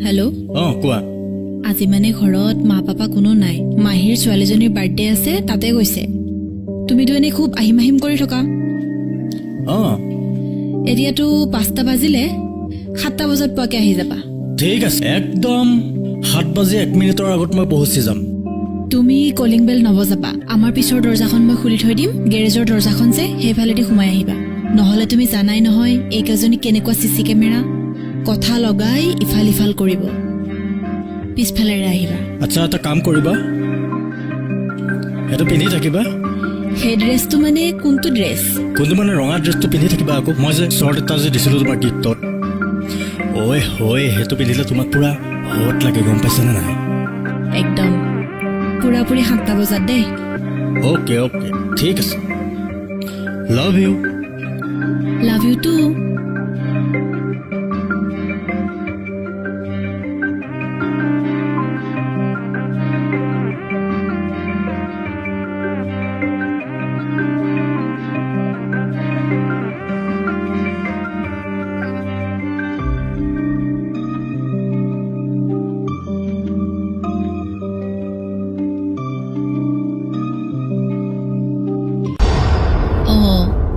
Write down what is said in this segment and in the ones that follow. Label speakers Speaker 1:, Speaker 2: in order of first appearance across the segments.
Speaker 1: Hello'
Speaker 2: কোৱা।
Speaker 1: আজি মানে ঘৰত মা পাপা কোনো নাই। মাহীৰ ছোৱালীজনীৰ বাৰ্থডে আছে, তাতে গৈছে। তুমিতো এনেই খুব আহিম আহিম কৰি থকা। এতিয়াতো 5টা বাজিলে, 7টা বজাত পোৱাকে আহি যাবা।
Speaker 2: ঠিক আছে, একদম 7 বাজি 1 মিনিটৰ আগত মই পহুঁচি যাম।
Speaker 1: তুমি কলিং বেল নবজাবা। আমাৰ পিছৰ দৰ্জাখন মই খুলি থৈ দিম। গেৰেজৰ দৰ্জাখন যে, সেইফালেদি সোমাই আহিবা। নহলে তুমি জানাই নহয় এইকেইজনী কেনেকুৱা চিচি কেমেৰা, কথা লগাই ইফাল ইফাল কৰিব। পিছফালেৰে আহিবা।
Speaker 2: আচ্ছা, এটা কাম কৰিবা, সেইটো পিন্ধি থাকিবা।
Speaker 1: সেই ড্ৰেছটো মানে কোনটো ড্ৰেছ?
Speaker 2: কোনটো মানে ৰঙা ড্ৰেছটো পিন্ধি থাকিবা আকৌ। মই যে শ্বৰ্ট এটা যে দিছিলোঁ তোমাৰ গিফ্টত, ঐ হয়, সেইটো পিন্ধিলে তোমাক পুৰা হট লাগে, গম পাইছানে নাই?
Speaker 1: একদম পুৰাপুৰি 7টা বজাত দেই।
Speaker 2: অ'কে অ'কে, ঠিক আছে। Love you.
Speaker 1: Love you too.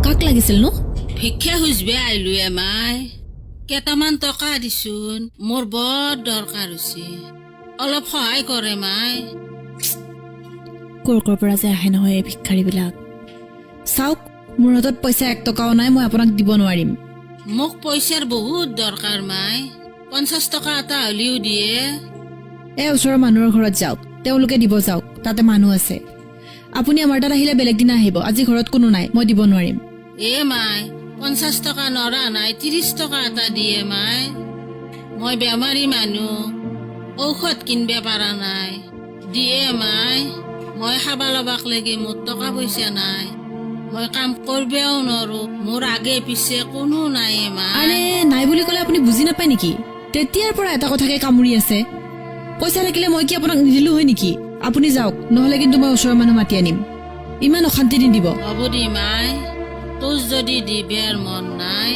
Speaker 1: কাক লাগিছিল নো?
Speaker 3: ভিক্ষা খুজিবে আহিলো এমাই। কেইটামান টকা দিছোন, মোৰ বৰ দৰকাৰ হৈছে, অলপ সহায় কৰে মাই।
Speaker 1: ক'ৰ পৰা যে আহে নহয় এই ভিক্ষাৰীবিলাক। চাওক, মোৰ হাতত পইচা 1 টকাও নাই, মই আপোনাক দিব নোৱাৰিম।
Speaker 3: মোক পইচাৰ বহুত দৰকাৰ মাই, 50 টকা এটা হ'লেও দিয়ে।
Speaker 1: ওচৰৰ মানুহৰ ঘৰত যাওক, তেওঁলোকে দিব যাওক, তাতে মানুহ আছে। আপুনি আমাৰ তাত আহিলে বেলেগ দিনা আহিব। আজি ঘৰত কোনো নাই, মই দিব নোৱাৰিম।
Speaker 3: মাই 50 টকা নৰা নাই, 30 টকা এটা দিয়ে মাই। মই বেমাৰী মানুহ, ঔষধ কিনব পাৰা নাই, দিয়ে মাই। মই খাবা লবাক লাগি মোৰ টকা পইচা নাই, মই কাম কৰবেও নৰো, মোৰ আগে পিছে কোনো নাই মাই।
Speaker 1: আৰে নাই বুলি ক'লে আপুনি বুজি নাপায় নেকি? তেতিয়াৰ পৰা এটা কথাকে কামুৰি আছে। পইচা থাকিলে মই কি আপোনাক নিদিলো হয় নেকি? আপুনি যাওক, নহলে কিন্তু মই ওচৰৰ মানুহ মাতি আনিম। ইমান অশান্তি নিদিব।
Speaker 3: হ'ব দি মাই, তোৰ যদি দিবেৰ মন নাই,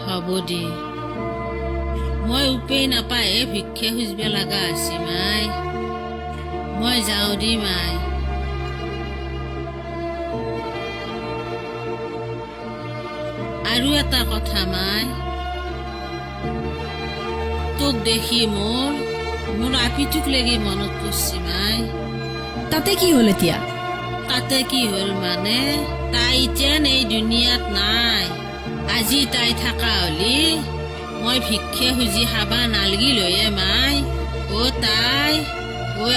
Speaker 3: হ'ব দি। মই উপায় নাপায় ভিক্ষা খুজিব লগা আছে মাই। মই যাওঁ দি মাই। আৰু এটা কথা মাই, তোক দেখি মোৰ আপিটোক লাগি মনত পৰিছে মাই।
Speaker 1: তাতে কি হ'ল এতিয়া?
Speaker 3: তাতে কি হ'ল মানে, তাই যেন এই দুনিয়াত নাই। আজি তাই থাকা হলি মই ভিক্ষা খুজি খাবা নালগিলয়ে মাই। তাই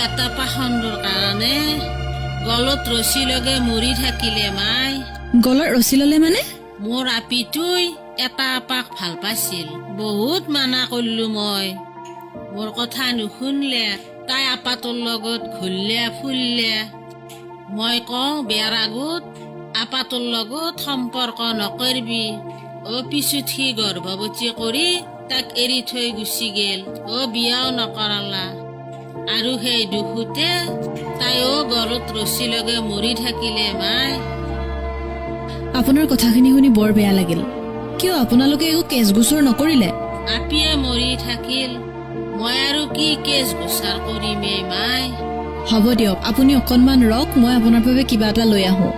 Speaker 3: এটা পাখণ্ডৰ কাৰণে গলত ৰছী লগে মৰি থাকিলে মাই।
Speaker 1: গলত ৰছী ললে মানে?
Speaker 3: মোৰ আপিটোই এটা আপাক ভাল পাইছিল, বহুত মানা কৰিলো মই, মোৰ কথা নুশুনলে। তাই আপাটোৰ লগত ঘূৰিলে ফুৰিলে। মই কওঁ বিয়াৰ আগত আপাটোৰ লগত সম্পৰ্ক নকৰবি। পিছত সি গৰ্ভৱতী কৰি তাক এৰি থৈ গুচি গেল। বিয়াও নকৰালা। আৰু সেই দুখতে তাইও গলত ৰছী লগে মৰি থাকিলে মাই।
Speaker 1: আপোনাৰ কথাখিনি শুনি বৰ বেয়া লাগিল। কিয় আপোনালোকে একো কেচ গোচৰ নকৰিলে?
Speaker 3: আপিয়ে মৰি থাকিল, মই আৰু কি কেচ গোচাৰ কৰিমে মাই।
Speaker 1: হ'ব দিয়ক, আপুনি অকণমান ৰওক, মই আপোনাৰ বাবে কিবা এটা লৈ আহোঁ।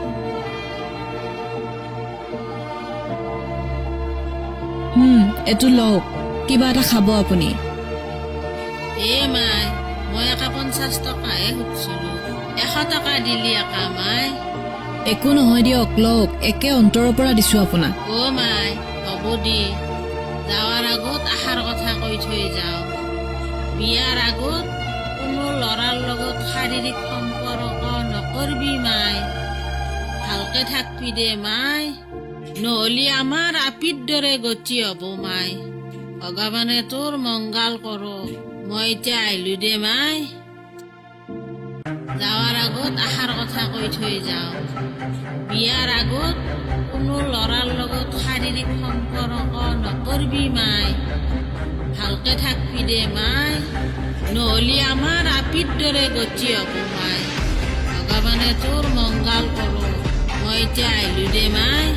Speaker 1: এইটো লওক, কিবা এটা খাব আপুনি।
Speaker 3: মাই, মই 50 টকাহে খুজিছিলো, 100 টকা দিলি মাই।
Speaker 1: একো নহয় দিয়ক, লওক, একে অন্তৰৰ পৰা দিছো আপোনাক।
Speaker 3: মাই, হ'ব দি। যাৱাৰ আগত আশাৰ কথা কৈ থৈ যাওঁ। বিয়াৰ আগত কোনো ল'ৰাৰ লগত শাৰীৰিক সম্পৰ্ক নকৰবি মাই। ভালকে থাকবি দে মাই, নহলি আমাৰ আপিৰ দৰে গতি হব মাই। ভগৱানে তোৰ মংগল কৰো। মই এতিয়া আহিলো দে মাই। যাৱাৰ আগত আশাৰ কথা কৈ থৈ যাওঁ। বিয়াৰ আগত কোনো ল'ৰাৰ লগত শাৰীৰিক সম্পৰ্ক নকৰবি মাই। ভালকে থাকবি দে মাই, নহলি আমাৰ আপিৰ দৰে গতি হব মাই। ভগৱানে তোৰ মংগল কৰো। মই এতিয়া আহিলো দে মাই।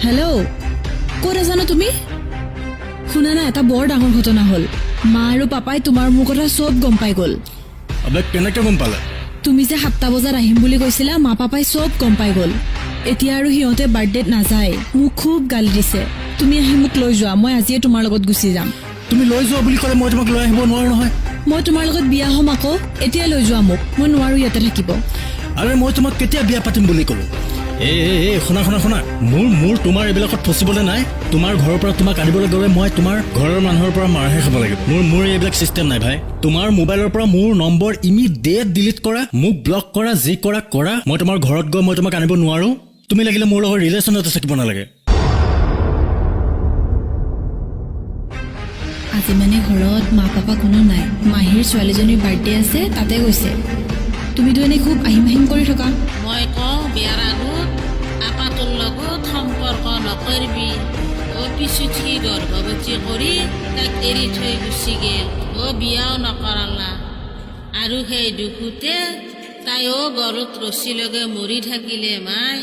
Speaker 1: হেল্ল' ক'ত আছানো তুমি শুনা না এটা বৰ ডাঙৰ ঘটনা হ'ল মা আৰু পাপাই তোমাৰ মোৰ কথা চব গম পাই গ'ল
Speaker 2: আবে কেনেকৈ গম পালে
Speaker 1: তুমি যে 7টা বজাত আহিম বুলি কৈছিলা মা পাপাই চব গম পাই গ'ল এতিয়া আৰু সিহঁতে বাৰ্থডেত নাযায় মোক খুব গালি দিছে তুমি আহি মোক লৈ যোৱা মই আজিয়ে তোমাৰ লগত গুচি যাম
Speaker 2: তুমি লৈ যোৱা বুলি ক'লে মই তোমাক লৈ আহিব নোৱাৰো নহয়
Speaker 1: মই তোমাৰ লগত বিয়া হ'ম আকৌ এতিয়া লৈ যোৱা মোক মই নোৱাৰো ইয়াতে থাকিব
Speaker 2: আৰে মই তোমাক কেতিয়া বিয়া পাতিম বুলি ক'লো শুনা মোৰ তোমাৰ এইবিলাকত ফচিবলৈ নাই তোমাৰ ঘৰৰ পৰা তোমাক আনিবলৈ গ'লে মই তোমাৰ ঘৰৰ মানুহৰ পৰা মাৰহে খাব লাগিব মোৰ এইবিলাক চিষ্টেম নাই ভাই তোমাৰ মোবাইলৰ পৰা মোৰ নম্বৰ ইমিডিয়েট ডিলিট কৰা মোক ব্লক কৰা যি কৰা মই তোমাৰ ঘৰত গৈ মই তোমাক আনিব নোৱাৰো তুমি লাগিলে মোৰ লগত ৰিলেশ্যনতে থাকিব নালাগে
Speaker 1: আজি মানে ঘৰত মা পাপা কোনো নাই মাহীৰ ছোৱালীজনীৰ বাৰ্থডে আছে তাতে গৈছে তুমিতো এনেই খুব আহিম কৰি থকা
Speaker 3: মই কওঁ বিয়াৰ আগত আপাটোৰ লগত সম্পৰ্ক নকৰিবি পিছুঠি গৰ্ভৱতী কৰি তাক এৰি থৈ গুচি গেল বিয়াও নকৰালা আৰু সেই দুখতে তাইও গলত ৰছী লগে মৰি থাকিলে মাই